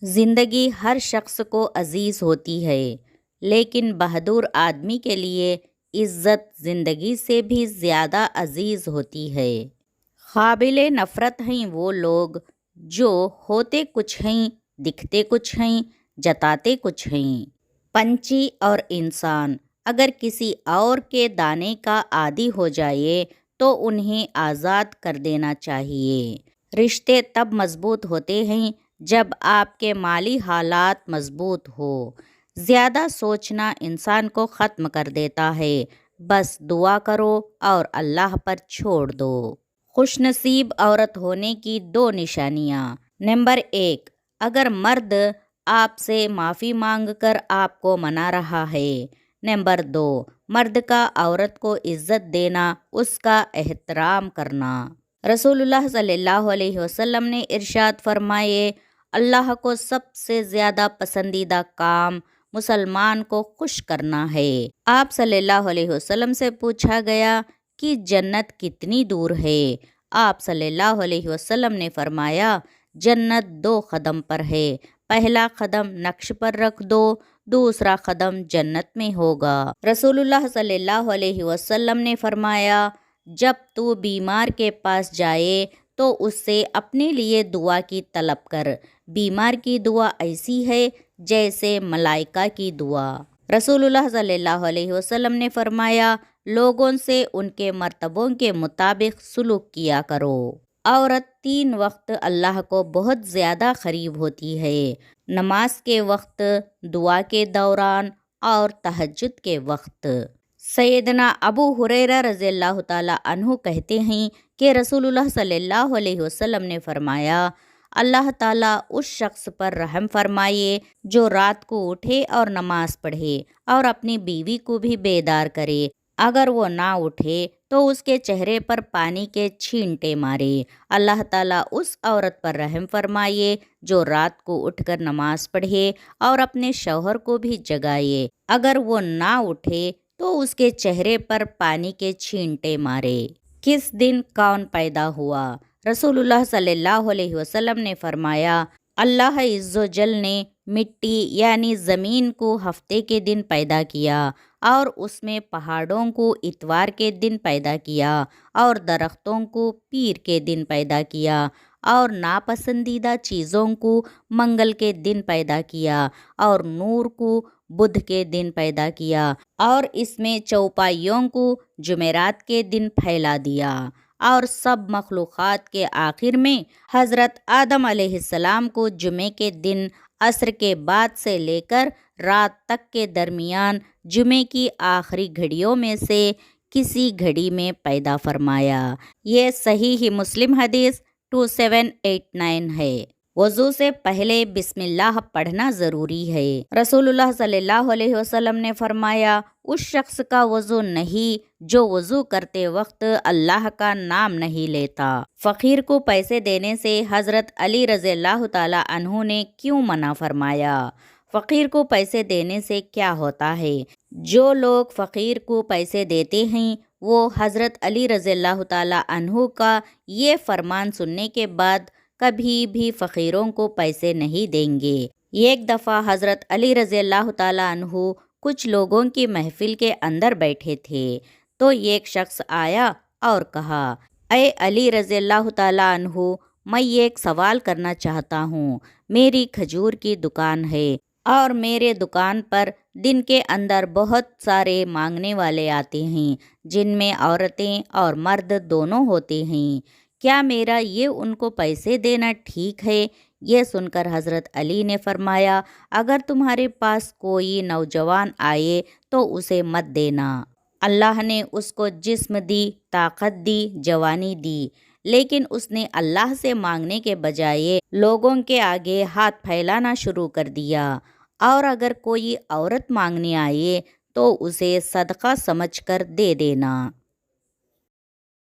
زندگی ہر شخص کو عزیز ہوتی ہے، لیکن بہادر آدمی کے لیے عزت زندگی سے بھی زیادہ عزیز ہوتی ہے۔ قابل نفرت ہیں وہ لوگ جو ہوتے کچھ ہیں، دکھتے کچھ ہیں، جتاتے کچھ ہیں۔ پنچھی اور انسان اگر کسی اور کے دانے کا عادی ہو جائے تو انہیں آزاد کر دینا چاہیے۔ رشتے تب مضبوط ہوتے ہیں جب آپ کے مالی حالات مضبوط ہو۔ زیادہ سوچنا انسان کو ختم کر دیتا ہے، بس دعا کرو اور اللہ پر چھوڑ دو۔ خوش نصیب عورت ہونے کی 2 نشانیاں۔ نمبر 1، اگر مرد آپ سے معافی مانگ کر آپ کو منا رہا ہے۔ نمبر 2، مرد کا عورت کو عزت دینا، اس کا احترام کرنا۔ رسول اللہ صلی اللہ علیہ وسلم نے ارشاد فرمائے، اللہ کو سب سے زیادہ پسندیدہ کام مسلمان کو خوش کرنا ہے۔ آپ صلی اللہ علیہ وسلم سے پوچھا گیا کہ جنت کتنی دور ہے؟ آپ صلی اللہ علیہ وسلم نے فرمایا، جنت 2 قدم پر ہے، پہلا قدم نقش پر رکھ دو، دوسرا قدم جنت میں ہوگا۔ رسول اللہ صلی اللہ علیہ وسلم نے فرمایا، جب تو بیمار کے پاس جائے تو اس سے اپنے لیے دعا کی طلب کر، بیمار کی دعا ایسی ہے جیسے ملائکہ کی دعا۔ رسول اللہ صلی اللہ علیہ وسلم نے فرمایا، لوگوں سے ان کے مرتبوں کے مطابق سلوک کیا کرو۔ عورت 3 وقت اللہ کو بہت زیادہ قریب ہوتی ہے، نماز کے وقت، دعا کے دوران اور تہجد کے وقت۔ سیدنا ابو ہریرہ رضی اللہ تعالی عنہ کہتے ہیں کہ رسول اللہ صلی اللہ علیہ وسلم نے فرمایا، اللہ تعالیٰ اس شخص پر رحم فرمائے جو رات کو اٹھے اور نماز پڑھے اور اپنی بیوی کو بھی بیدار کرے، اگر وہ نہ اٹھے تو اس کے چہرے پر پانی کے چھینٹے مارے۔ اللہ تعالیٰ اس عورت پر رحم فرمائے جو رات کو اٹھ کر نماز پڑھے اور اپنے شوہر کو بھی جگائے، اگر وہ نہ اٹھے تو اس کے چہرے پر پانی کے چھینٹے مارے۔ کس دن کون پیدا ہوا؟ رسول اللہ صلی اللہ علیہ وسلم نے فرمایا، اللہ عز و جل نے مٹی یعنی زمین کو ہفتے کے دن پیدا کیا اور اس میں پہاڑوں کو اتوار کے دن پیدا کیا اور درختوں کو پیر کے دن پیدا کیا اور ناپسندیدہ چیزوں کو منگل کے دن پیدا کیا اور نور کو بدھ کے دن پیدا کیا اور اس میں چوپائیوں کو جمعرات کے دن پھیلا دیا، اور سب مخلوقات کے آخر میں حضرت آدم علیہ السلام کو جمعے کے دن عصر کے بعد سے لے کر رات تک کے درمیان جمعے کی آخری گھڑیوں میں سے کسی گھڑی میں پیدا فرمایا۔ یہ صحیح مسلم حدیث 2789 ہے۔ وضو سے پہلے بسم اللہ پڑھنا ضروری ہے۔ رسول اللہ صلی اللہ علیہ وسلم نے فرمایا، اس شخص کا وضو نہیں جو وضو کرتے وقت اللہ کا نام نہیں لیتا۔ فقیر کو پیسے دینے سے حضرت علی رضی اللہ تعالی عنہ نے کیوں منع فرمایا؟ فقیر کو پیسے دینے سے کیا ہوتا ہے؟ جو لوگ فقیر کو پیسے دیتے ہیں وہ حضرت علی رضی اللہ تعالی عنہ کا یہ فرمان سننے کے بعد کبھی بھی فقیروں کو پیسے نہیں دیں گے۔ ایک دفعہ حضرت علی رضی اللہ تعالی عنہ کچھ لوگوں کی محفل کے اندر بیٹھے تھے تو ایک شخص آیا اور کہا، اے علی رضی اللہ تعالی عنہ، میں ایک سوال کرنا چاہتا ہوں۔ میری کھجور کی دکان ہے اور میرے دکان پر دن کے اندر بہت سارے مانگنے والے آتے ہیں جن میں عورتیں اور مرد دونوں ہوتے ہیں، کیا میرا یہ ان کو پیسے دینا ٹھیک ہے؟ یہ سن کر حضرت علی نے فرمایا، اگر تمہارے پاس کوئی نوجوان آئے تو اسے مت دینا۔ اللہ نے اس کو جسم دی، طاقت دی، جوانی دی، لیکن اس نے اللہ سے مانگنے کے بجائے لوگوں کے آگے ہاتھ پھیلانا شروع کر دیا۔ اور اگر کوئی عورت مانگنے آئے تو اسے صدقہ سمجھ کر دے دینا۔